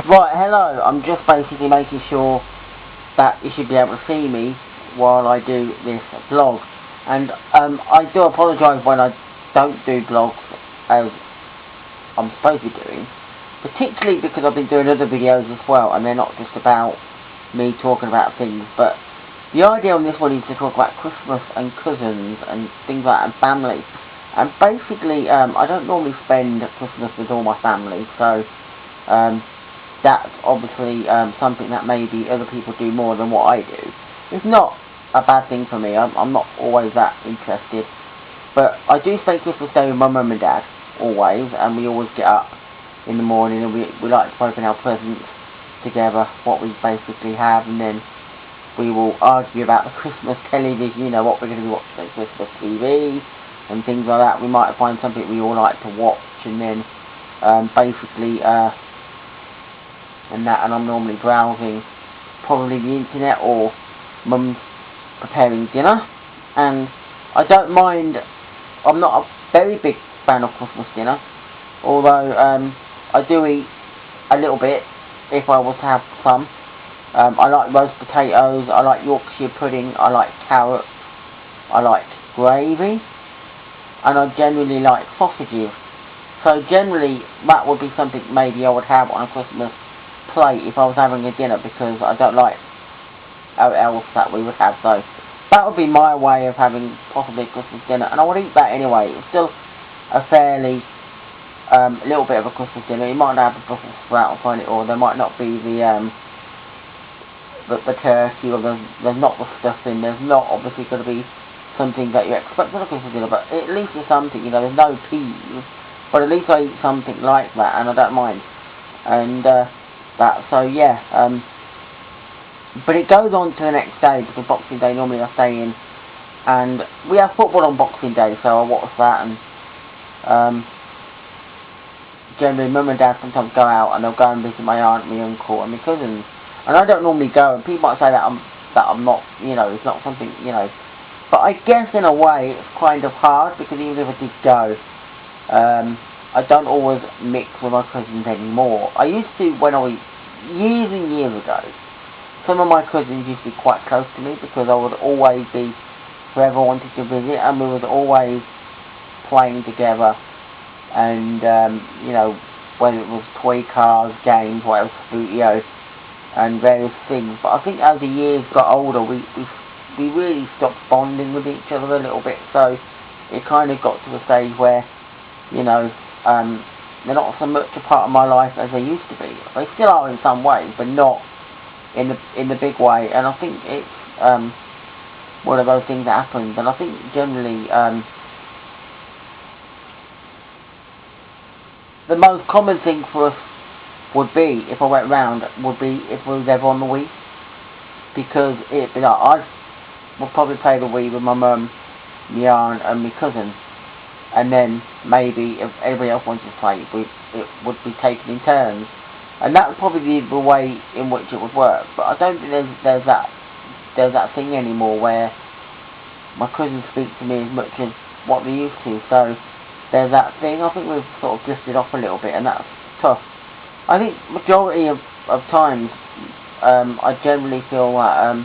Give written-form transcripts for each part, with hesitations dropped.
Right, hello. I'm just basically making sure that you should be able to see me while I do this vlog. And I do apologise when I don't do vlogs as I'm supposed to be doing. Particularly because I've been doing other videos as well, and they're not just about me talking about things. But the idea on this one is to talk about Christmas and cousins and things like that, and family. And basically, I don't normally spend Christmas with all my family, so that's obviously something that maybe other people do more than what I do. It's not a bad thing for me. I'm not always that interested. But I do spend Christmas Day with my mum and dad, always, and we always get up in the morning and we like to open our presents together, what we basically have, and then we will argue about the Christmas television, you know, what we're going to be watching on Christmas TV, and things like that. We might find something we all like to watch, and then basically and I'm normally browsing probably the internet, or mum's preparing dinner, and I don't mind. I'm not a very big fan of Christmas dinner, although I do eat a little bit if I was to have some. I like roast potatoes, I like Yorkshire pudding, I like carrots, I like gravy, and I generally like sausages. So generally that would be something maybe I would have on a Christmas plate if I was having a dinner, because I don't like else that we would have. So that would be my way of having possibly a Christmas dinner, and I would eat that anyway. It's still a fairly little bit of a Christmas dinner. You might not have the Brussels sprout on it, or there might not be the turkey, or there's not the stuffing. There's not obviously going to be something that you expect on a Christmas dinner, but at least it's something, you know. There's no peas, but at least I eat something like that, and I don't mind. And so yeah, but it goes on to the next day, because Boxing Day normally I stay in, and we have football on Boxing Day, so I watch that, and generally mum and dad sometimes go out, and they'll go and visit my aunt, my uncle, and my cousins, and I don't normally go, and people might say that I'm not, you know, it's not something, you know, but I guess in a way it's kind of hard, because even if I did go, I don't always mix with my cousins anymore. I used to when I was years and years ago. Some of my cousins used to be quite close to me, because I would always be whoever wanted to visit, and we was always playing together, and you know, whether it was toy cars, games, whatever, you know, and various things. But I think as the years got older, we really stopped bonding with each other a little bit. So it kind of got to a stage where, you know, they're not so much a part of my life as they used to be. They still are in some ways, but not in the big way. And I think it's one of those things that happens. And I think generally the most common thing for us would be, if I went round, would be if we was ever on the Wii, because it'd be like I would probably play the Wii with my mum, my aunt, and my cousin. And then maybe if everybody else wanted to play, it would be taken in turns, and that would probably be the way in which it would work. But I don't think there's that thing anymore where my cousins speak to me as much as what they used to. So there's that thing. I think we've sort of drifted off a little bit, and that's tough. I think majority of times I generally feel that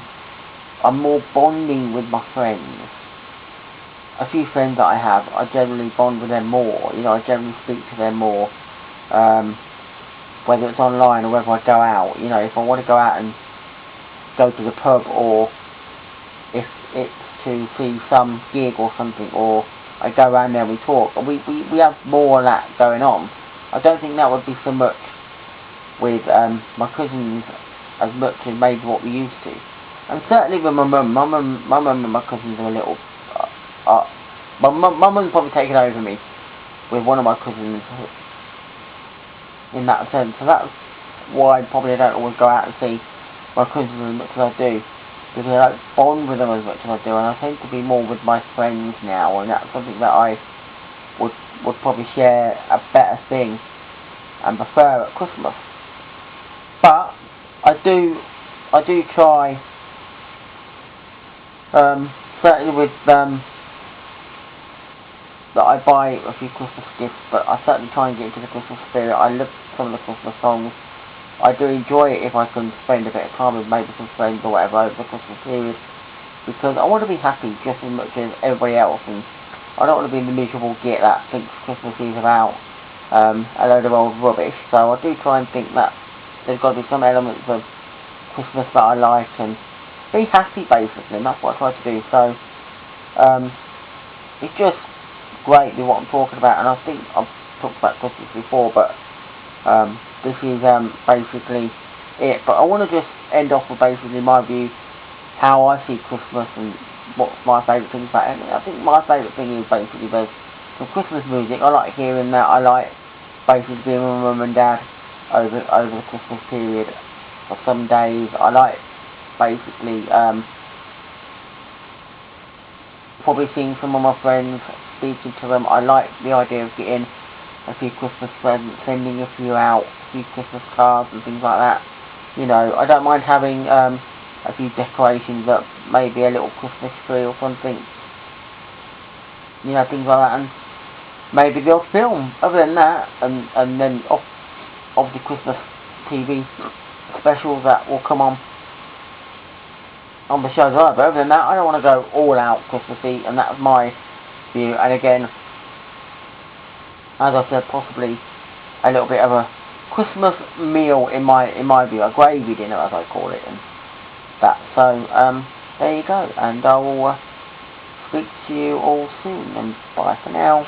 I'm more bonding with my friends. A few friends that I have, I generally bond with them more. You know, I generally speak to them more, whether it's online or whether I go out. You know, if I want to go out and go to the pub, or if it's to see some gig or something, or I go around there and we talk. We have more of that going on. I don't think that would be so much with my cousins as much as maybe what we used to. And certainly with my mum and my cousins are a little. My mum's probably taken over me with one of my cousins in that sense. So that's why probably I don't always go out and see my cousins as much as I do, because I don't bond with them as much as I do, and I tend to be more with my friends now, and that's something that I would probably share a better thing and prefer at Christmas. But I do try, certainly with that I buy a few Christmas gifts, but I certainly try and get into the Christmas spirit. I love some of the Christmas songs I do enjoy it if I can spend a bit of time with maybe some friends or whatever over the Christmas period, because I want to be happy just as much as everybody else, and I don't want to be the miserable git that thinks Christmas is about a load of old rubbish. So I do try and think that there's got to be some elements of Christmas that I like, and be happy basically, and that's what I try to do. So it's just great with what I'm talking about, and I think I've talked about Christmas before, but this is basically it. But I want to just end off with basically my view, how I see Christmas and what's my favourite things about it. I think my favourite thing is basically there's some Christmas music. I like hearing that. I like basically being with my mum and dad over the Christmas period for some days. I like basically probably seeing some of my friends, speaking to them. I like the idea of getting a few Christmas presents, sending a few out, a few Christmas cards and things like that. You know, I don't mind having a few decorations up, maybe a little Christmas tree or something. You know, things like that, and maybe the odd film. Other than that, and then of the Christmas TV specials that will come on the shows. But other than that, I don't want to go all out Christmassy, and that's my view. And again, as I said, possibly a little bit of a Christmas meal in my view, a gravy dinner as I call it, and that. So there you go, and I will speak to you all soon, and bye for now.